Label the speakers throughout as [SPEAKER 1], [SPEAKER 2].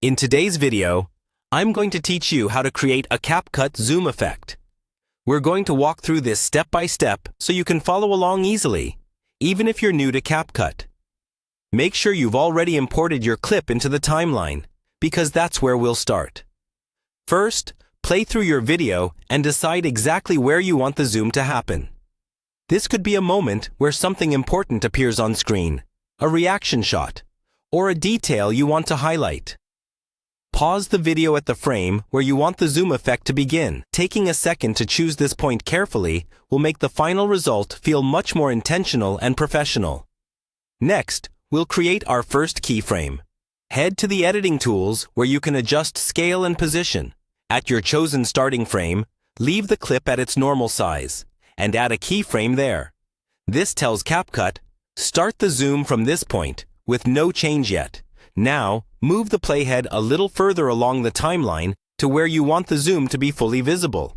[SPEAKER 1] In today's video, I'm going to teach you how to create a CapCut zoom effect. We're going to walk through this step by step so you can follow along easily, even if you're new to CapCut. Make sure you've already imported your clip into the timeline, because that's where we'll start. First, play through your video and decide exactly where you want the zoom to happen. This could be a moment where something important appears on screen, a reaction shot, or a detail you want to highlight. Pause the video at the frame where you want the zoom effect to begin. Taking a second to choose this point carefully will make the final result feel much more intentional and professional. Next, we'll create our first keyframe. Head to the editing tools where you can adjust scale and position. At your chosen starting frame, leave the clip at its normal size and add a keyframe there. This tells CapCut, start the zoom from this point with no change yet. Now, move the playhead a little further along the timeline to where you want the zoom to be fully visible.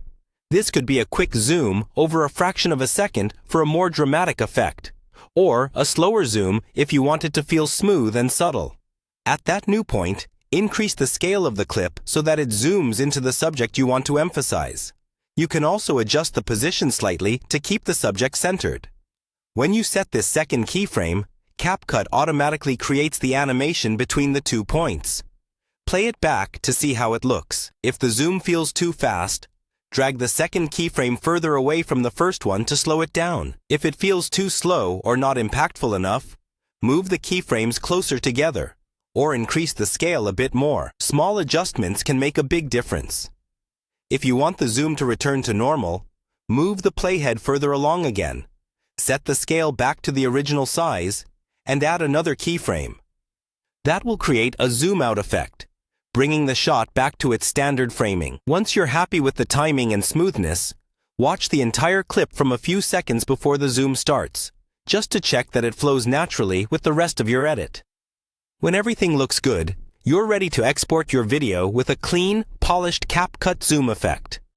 [SPEAKER 1] This could be a quick zoom over a fraction of a second for a more dramatic effect, or a slower zoom if you want it to feel smooth and subtle. At that new point, increase the scale of the clip so that it zooms into the subject you want to emphasize. You can also adjust the position slightly to keep the subject centered. When you set this second keyframe, CapCut automatically creates the animation between the 2 points. Play it back to see how it looks. If the zoom feels too fast, drag the second keyframe further away from the first one to slow it down. If it feels too slow or not impactful enough, move the keyframes closer together or increase the scale a bit more. Small adjustments can make a big difference. If you want the zoom to return to normal, move the playhead further along again. Set the scale back to the original size and add another keyframe. That will create a zoom out effect, bringing the shot back to its standard framing. Once you're happy with the timing and smoothness, watch the entire clip from a few seconds before the zoom starts, just to check that it flows naturally with the rest of your edit. When everything looks good, you're ready to export your video with a clean, polished CapCut zoom effect.